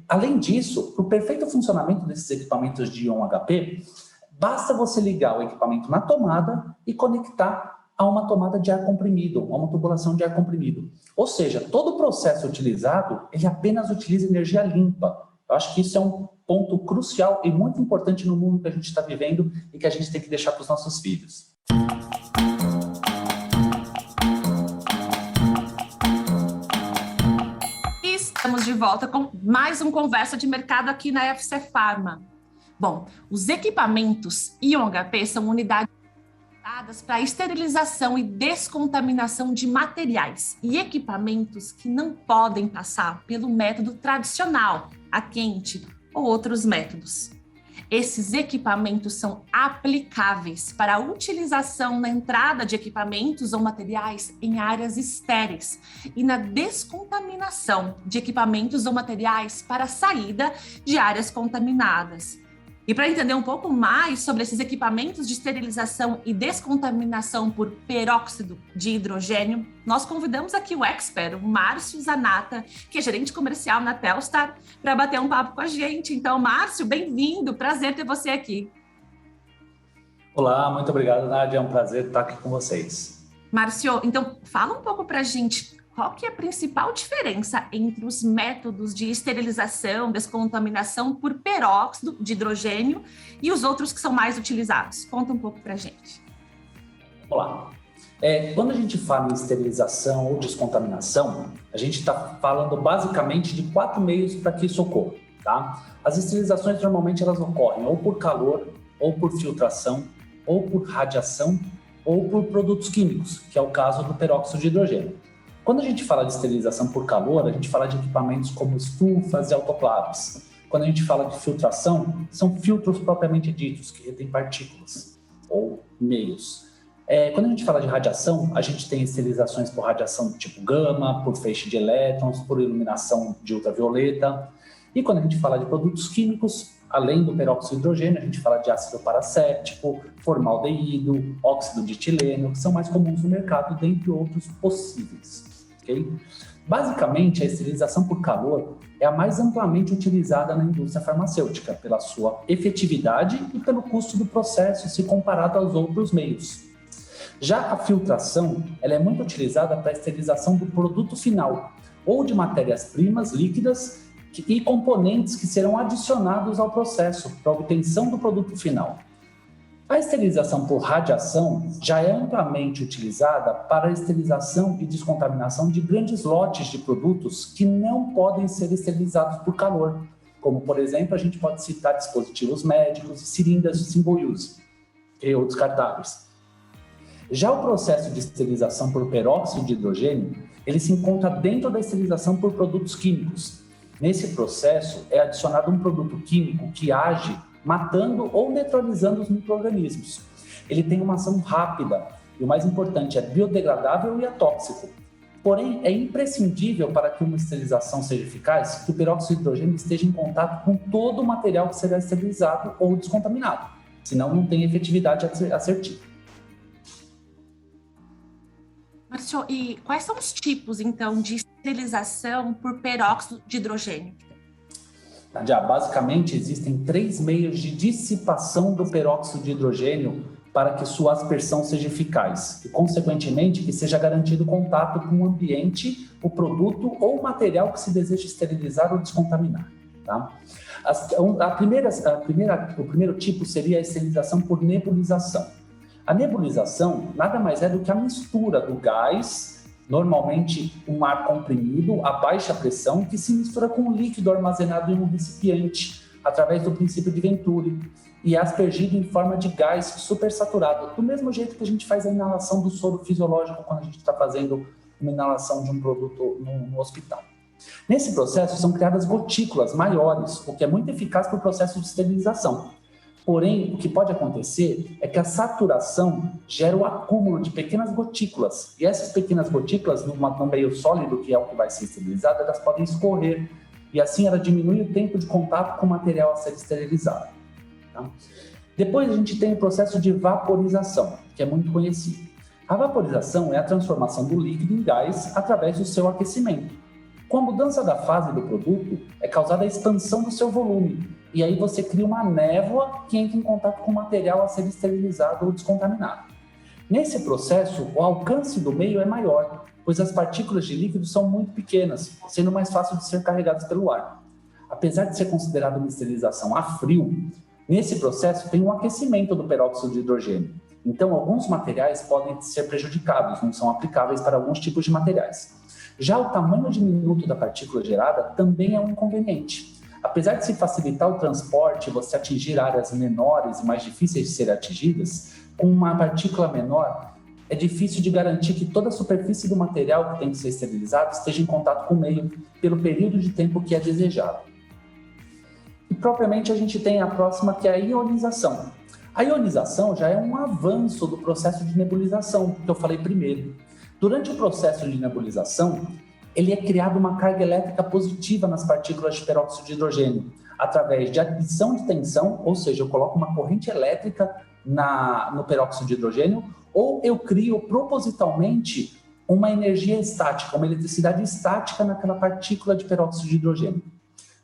Além disso, para o perfeito funcionamento desses equipamentos de íon HP, basta você ligar o equipamento na tomada e conectar a uma tomada de ar comprimido, a uma tubulação de ar comprimido. Ou seja, todo o processo utilizado, ele apenas utiliza energia limpa. Eu acho que isso é um ponto crucial e muito importante no mundo que a gente está vivendo e que a gente tem que deixar para os nossos filhos. Estamos de volta com mais um Conversa de Mercado aqui na FC Pharma. Bom, os equipamentos íon HP são unidades para esterilização e descontaminação de materiais e equipamentos que não podem passar pelo método tradicional, a quente ou outros métodos. Esses equipamentos são aplicáveis para a utilização na entrada de equipamentos ou materiais em áreas estéreis e na descontaminação de equipamentos ou materiais para a saída de áreas contaminadas. E para entender um pouco mais sobre esses equipamentos de esterilização e descontaminação por peróxido de hidrogênio, nós convidamos aqui o expert, o Márcio Zanata, que é gerente comercial na Telstar, para bater um papo com a gente. Então, Márcio, bem-vindo, prazer ter você aqui. Olá, muito obrigado, Nádia, é um prazer estar aqui com vocês. Márcio, então fala um pouco para a gente. Qual que é a principal diferença entre os métodos de esterilização, descontaminação por peróxido de hidrogênio e os outros que são mais utilizados? Conta um pouco para a gente. Vamos lá. Quando a gente fala em esterilização ou descontaminação, a gente está falando basicamente de 4 meios para que isso ocorra. Tá? As esterilizações normalmente elas ocorrem ou por calor, ou por filtração, ou por radiação, ou por produtos químicos, que é o caso do peróxido de hidrogênio. Quando a gente fala de esterilização por calor, a gente fala de equipamentos como estufas e autoclaves. Quando a gente fala de filtração, são filtros propriamente ditos, que retêm partículas ou meios. Quando a gente fala de radiação, a gente tem esterilizações por radiação do tipo gama, por feixe de elétrons, por iluminação de ultravioleta. E quando a gente fala de produtos químicos, além do peróxido de hidrogênio, a gente fala de ácido paracético, formaldeído, óxido de etileno, que são mais comuns no mercado, dentre outros possíveis. Okay? Basicamente, a esterilização por calor é a mais amplamente utilizada na indústria farmacêutica, pela sua efetividade e pelo custo do processo se comparado aos outros meios. Já a filtração, ela é muito utilizada para a esterilização do produto final, ou de matérias-primas líquidas e componentes que serão adicionados ao processo para a obtenção do produto final. A esterilização por radiação já é amplamente utilizada para a esterilização e descontaminação de grandes lotes de produtos que não podem ser esterilizados por calor, como, por exemplo, a gente pode citar dispositivos médicos e seringas de single use, e outros descartáveis. Já o processo de esterilização por peróxido de hidrogênio, ele se encontra dentro da esterilização por produtos químicos. Nesse processo, é adicionado um produto químico que age matando ou neutralizando os micro-organismos. Ele tem uma ação rápida e, o mais importante, é biodegradável e atóxico. Porém, é imprescindível para que uma esterilização seja eficaz que o peróxido de hidrogênio esteja em contato com todo o material que será esterilizado ou descontaminado, senão não tem efetividade assertiva. Márcio, e quais são os tipos, então, de esterilização por peróxido de hidrogênio? Já, basicamente, existem 3 meios de dissipação do peróxido de hidrogênio para que sua aspersão seja eficaz e, consequentemente, que seja garantido contato com o ambiente, o produto ou o material que se deseja esterilizar ou descontaminar. Tá? O primeiro tipo seria a esterilização por nebulização. A nebulização nada mais é do que a mistura do gás, normalmente um ar comprimido a baixa pressão, que se mistura com um líquido armazenado em um recipiente, através do princípio de Venturi, e é aspergido em forma de gás supersaturado, do mesmo jeito que a gente faz a inalação do soro fisiológico quando a gente está fazendo uma inalação de um produto no hospital. Nesse processo são criadas gotículas maiores, o que é muito eficaz para o processo de esterilização. Porém, o que pode acontecer é que a saturação gera o acúmulo de pequenas gotículas. E essas pequenas gotículas, no meio sólido, que é o que vai ser esterilizado, elas podem escorrer. E assim ela diminui o tempo de contato com o material a ser esterilizado. Tá? Depois a gente tem o processo de vaporização, que é muito conhecido. A vaporização é a transformação do líquido em gás através do seu aquecimento. Com a mudança da fase do produto, é causada a expansão do seu volume, e aí você cria uma névoa que entra em contato com o material a ser esterilizado ou descontaminado. Nesse processo, o alcance do meio é maior, pois as partículas de líquido são muito pequenas, sendo mais fácil de ser carregadas pelo ar. Apesar de ser considerado uma esterilização a frio, nesse processo tem um aquecimento do peróxido de hidrogênio. Então, alguns materiais podem ser prejudicados, não são aplicáveis para alguns tipos de materiais. Já o tamanho diminuto da partícula gerada também é um inconveniente. Apesar de se facilitar o transporte e você atingir áreas menores e mais difíceis de serem atingidas, com uma partícula menor, é difícil de garantir que toda a superfície do material que tem que ser esterilizado esteja em contato com o meio pelo período de tempo que é desejado. E propriamente a gente tem a próxima, que é a ionização. A ionização já é um avanço do processo de nebulização, que eu falei primeiro. Durante o processo de nebulização, ele é criado uma carga elétrica positiva nas partículas de peróxido de hidrogênio, através de adição de tensão, ou seja, eu coloco uma corrente elétrica no peróxido de hidrogênio, ou eu crio propositalmente uma energia estática, uma eletricidade estática naquela partícula de peróxido de hidrogênio.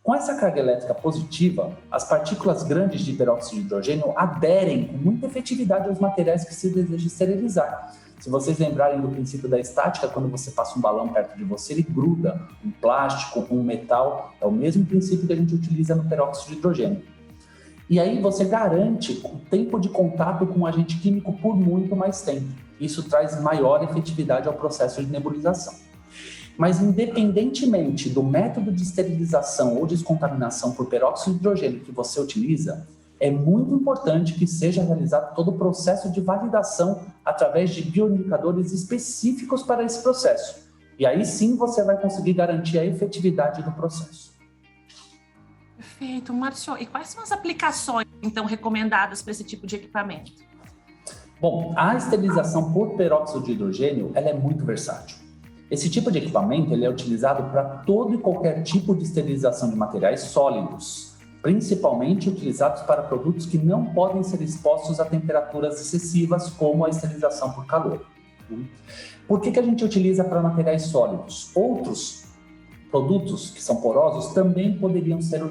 Com essa carga elétrica positiva, as partículas grandes de peróxido de hidrogênio aderem com muita efetividade aos materiais que se deseja esterilizar. Se vocês lembrarem do princípio da estática, quando você passa um balão perto de você, ele gruda um plástico, um metal. É o mesmo princípio que a gente utiliza no peróxido de hidrogênio. E aí você garante o tempo de contato com o agente químico por muito mais tempo. Isso traz maior efetividade ao processo de nebulização. Mas independentemente do método de esterilização ou descontaminação por peróxido de hidrogênio que você utiliza, é muito importante que seja realizado todo o processo de validação através de bioindicadores específicos para esse processo. E aí sim você vai conseguir garantir a efetividade do processo. Perfeito, Márcio. E quais são as aplicações, então, recomendadas para esse tipo de equipamento? Bom, a esterilização por peróxido de hidrogênio, ela é muito versátil. Esse tipo de equipamento ele é utilizado para todo e qualquer tipo de esterilização de materiais sólidos, principalmente utilizados para produtos que não podem ser expostos a temperaturas excessivas, como a esterilização por calor. Por que a gente utiliza para materiais sólidos? Outros produtos que são porosos também poderiam ser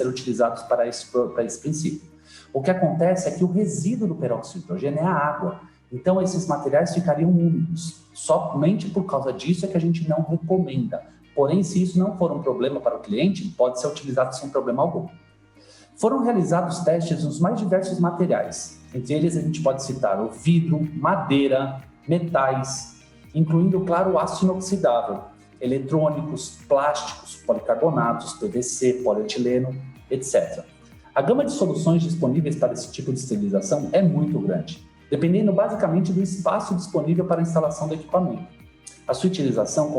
utilizados para esse princípio. O que acontece é que o resíduo do peróxido de hidrogênio é a água. Então, esses materiais ficariam úmidos. Somente por causa disso é que a gente não recomenda. Porém, se isso não for um problema para o cliente, pode ser utilizado sem problema algum. Foram realizados testes nos mais diversos materiais. Entre eles, a gente pode citar o vidro, madeira, metais, incluindo, claro, o aço inoxidável, eletrônicos, plásticos, policarbonatos, PVC, polietileno, etc. A gama de soluções disponíveis para esse tipo de esterilização é muito grande, dependendo basicamente do espaço disponível para a instalação do equipamento. A sua utilização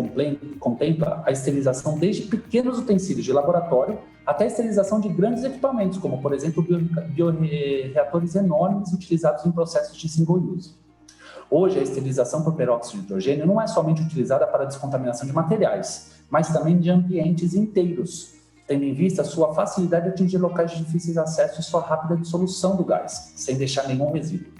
contempla a esterilização desde pequenos utensílios de laboratório até a esterilização de grandes equipamentos, como, por exemplo, bioreatores enormes utilizados em processos de single use. Hoje, a esterilização por peróxido de hidrogênio não é somente utilizada para a descontaminação de materiais, mas também de ambientes inteiros, tendo em vista a sua facilidade de atingir locais de difíceis acesso e sua rápida dissolução do gás, sem deixar nenhum resíduo.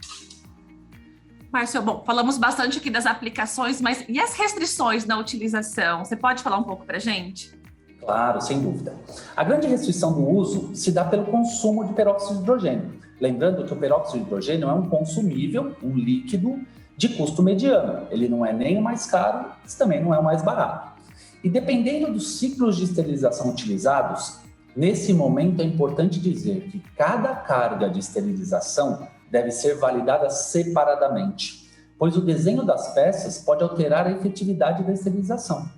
Márcio, bom, falamos bastante aqui das aplicações, mas e as restrições na utilização? Você pode falar um pouco para a gente? Claro, sem dúvida. A grande restrição do uso se dá pelo consumo de peróxido de hidrogênio. Lembrando que o peróxido de hidrogênio é um consumível, um líquido de custo mediano. Ele não é nem o mais caro, mas também não é o mais barato. E dependendo dos ciclos de esterilização utilizados, nesse momento é importante dizer que cada carga de esterilização deve ser validada separadamente, pois o desenho das peças pode alterar a efetividade da esterilização.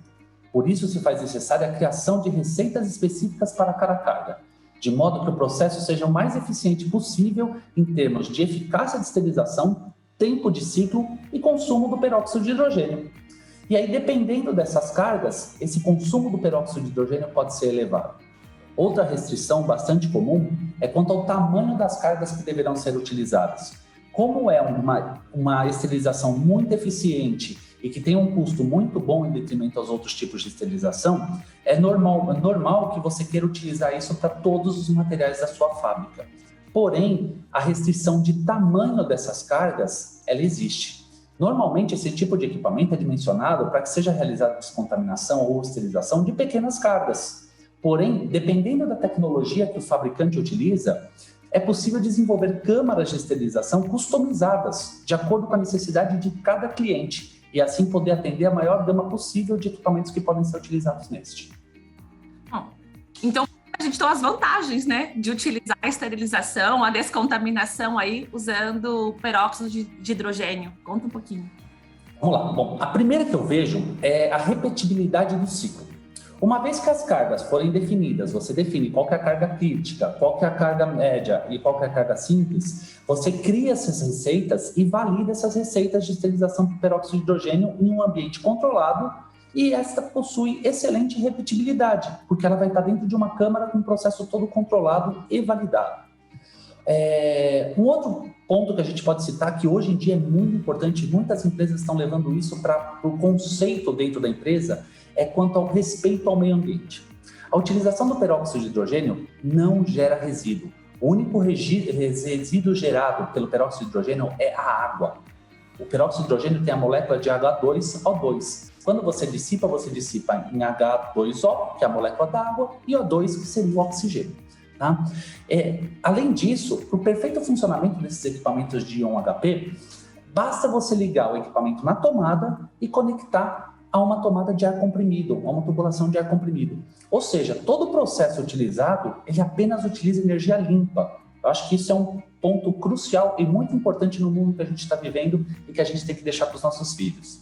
Por isso, se faz necessária a criação de receitas específicas para cada carga, de modo que o processo seja o mais eficiente possível em termos de eficácia de esterilização, tempo de ciclo e consumo do peróxido de hidrogênio. E aí, dependendo dessas cargas, esse consumo do peróxido de hidrogênio pode ser elevado. Outra restrição bastante comum é quanto ao tamanho das cargas que deverão ser utilizadas. Como é uma esterilização muito eficiente e que tem um custo muito bom em detrimento aos outros tipos de esterilização, é normal que você queira utilizar isso para todos os materiais da sua fábrica. Porém, a restrição de tamanho dessas cargas, ela existe. Normalmente, esse tipo de equipamento é dimensionado para que seja realizada descontaminação ou esterilização de pequenas cargas. Porém, dependendo da tecnologia que o fabricante utiliza, é possível desenvolver câmaras de esterilização customizadas, de acordo com a necessidade de cada cliente, e assim poder atender a maior gama possível de equipamentos que podem ser utilizados neste. Bom, então a gente tem as vantagens, né, de utilizar a esterilização, a descontaminação aí usando peróxido de hidrogênio. Conta um pouquinho. Vamos lá. Bom, a primeira que eu vejo é a repetibilidade do ciclo. Uma vez que as cargas forem definidas, você define qual que é a carga crítica, qual que é a carga média e qual que é a carga simples, você cria essas receitas e valida essas receitas de esterilização por peróxido de hidrogênio em um ambiente controlado, e esta possui excelente repetibilidade, porque ela vai estar dentro de uma câmara com um processo todo controlado e validado. Um outro ponto que a gente pode citar, que hoje em dia é muito importante, muitas empresas estão levando isso para o conceito dentro da empresa, é quanto ao respeito ao meio ambiente. A utilização do peróxido de hidrogênio não gera resíduo. O único resíduo gerado pelo peróxido de hidrogênio é a água. O peróxido de hidrogênio tem a molécula de H2O2. Quando você dissipa em H2O, que é a molécula da água, e O2, que seria o oxigênio. Tá? Além disso, para o perfeito funcionamento desses equipamentos de íon HP, basta você ligar o equipamento na tomada e conectar a uma tomada de ar comprimido, a uma tubulação de ar comprimido. Ou seja, todo o processo utilizado, ele apenas utiliza energia limpa. Eu acho que isso é um ponto crucial e muito importante no mundo que a gente está vivendo e que a gente tem que deixar para os nossos filhos.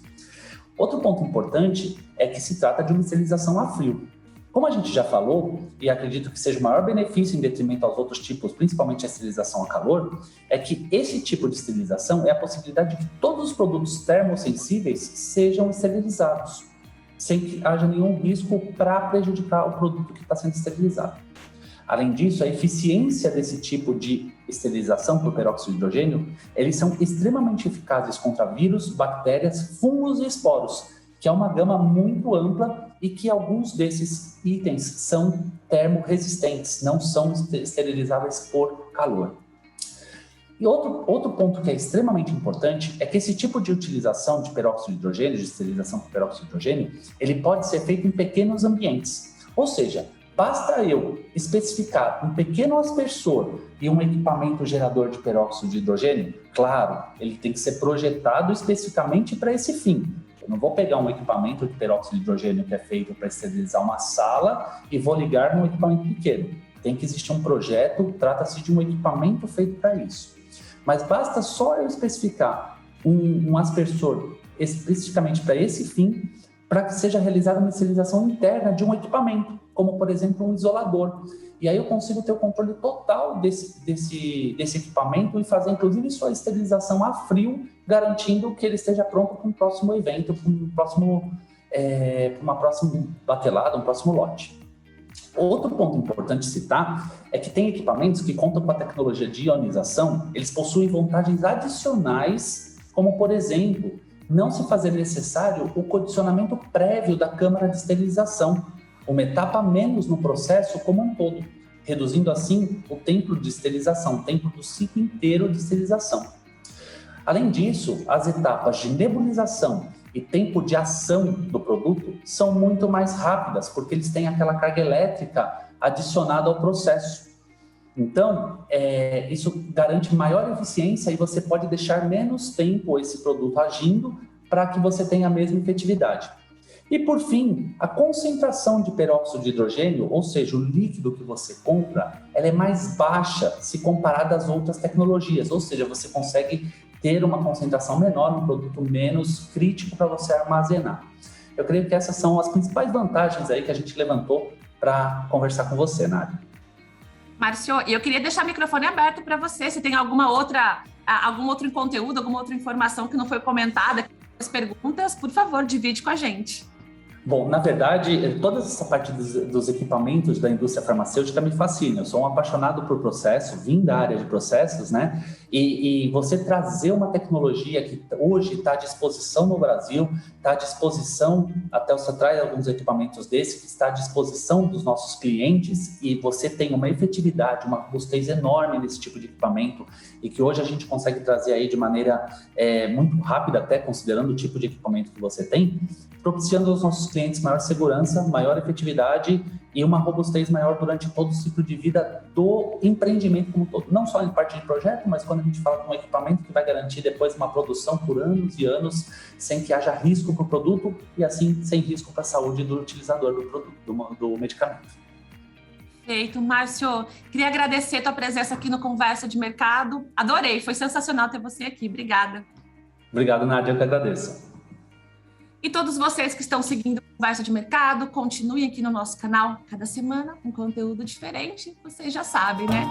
Outro ponto importante é que se trata de uma esterilização a frio. Como a gente já falou, e acredito que seja o maior benefício em detrimento aos outros tipos, principalmente a esterilização a calor, é que esse tipo de esterilização é a possibilidade de que todos os produtos termossensíveis sejam esterilizados, sem que haja nenhum risco para prejudicar o produto que está sendo esterilizado. Além disso, a eficiência desse tipo de esterilização por peróxido de hidrogênio, eles são extremamente eficazes contra vírus, bactérias, fungos e esporos, que é uma gama muito ampla e que alguns desses itens são termorresistentes, não são esterilizáveis por calor. E outro ponto que é extremamente importante é que esse tipo de utilização de peróxido de hidrogênio, de esterilização por peróxido de hidrogênio, ele pode ser feito em pequenos ambientes. Ou seja, basta eu especificar um pequeno aspersor e um equipamento gerador de peróxido de hidrogênio, claro, ele tem que ser projetado especificamente para esse fim. Eu não vou pegar um equipamento de peróxido de hidrogênio que é feito para esterilizar uma sala e vou ligar num equipamento pequeno. Tem que existir um projeto, trata-se de um equipamento feito para isso. Mas basta só eu especificar um aspersor especificamente para esse fim, para que seja realizada uma esterilização interna de um equipamento, como, por exemplo, um isolador. E aí eu consigo ter o controle total desse equipamento e fazer, inclusive, sua esterilização a frio, garantindo que ele esteja pronto para um próximo evento, para uma próxima batelada, um próximo lote. Outro ponto importante citar é que tem equipamentos que contam com a tecnologia de ionização, eles possuem vantagens adicionais, como, por exemplo, não se fazer necessário o condicionamento prévio da câmara de esterilização, uma etapa a menos no processo como um todo, reduzindo assim o tempo de esterilização, o tempo do ciclo inteiro de esterilização. Além disso, as etapas de nebulização e tempo de ação do produto são muito mais rápidas, porque eles têm aquela carga elétrica adicionada ao processo. Então, isso garante maior eficiência e você pode deixar menos tempo esse produto agindo para que você tenha a mesma efetividade. E, por fim, a concentração de peróxido de hidrogênio, ou seja, o líquido que você compra, ela é mais baixa se comparada às outras tecnologias, ou seja, você consegue ter uma concentração menor, um produto menos crítico para você armazenar. Eu creio que essas são as principais vantagens aí que a gente levantou para conversar com você, Nádia. Márcio, eu queria deixar o microfone aberto para você, se tem algum outro conteúdo, alguma outra informação que não foi comentada, as perguntas, por favor, divide com a gente. Bom, na verdade, toda essa parte dos equipamentos da indústria farmacêutica me fascina. Eu sou um apaixonado por processo, vim da área de processos, né? E você trazer uma tecnologia que hoje está à disposição no Brasil, está à disposição, até você traz alguns equipamentos desses, que está à disposição dos nossos clientes, e você tem uma efetividade, uma robustez enorme nesse tipo de equipamento, e que hoje a gente consegue trazer aí de maneira muito rápida, até considerando o tipo de equipamento que você tem, propiciando aos nossos clientes maior segurança, maior efetividade e uma robustez maior durante todo o ciclo de vida do empreendimento como um todo. Não só em parte de projeto, mas quando a gente fala de um equipamento que vai garantir depois uma produção por anos e anos, sem que haja risco para o produto e assim sem risco para a saúde do utilizador do produto, do medicamento. Perfeito, Márcio. Queria agradecer a tua presença aqui no Conversa de Mercado. Adorei, foi sensacional ter você aqui. Obrigada. Obrigado, Nádia, eu que agradeço. E todos vocês que estão seguindo a Conversa de Mercado, continuem aqui no nosso canal cada semana com conteúdo diferente. Vocês já sabem, né?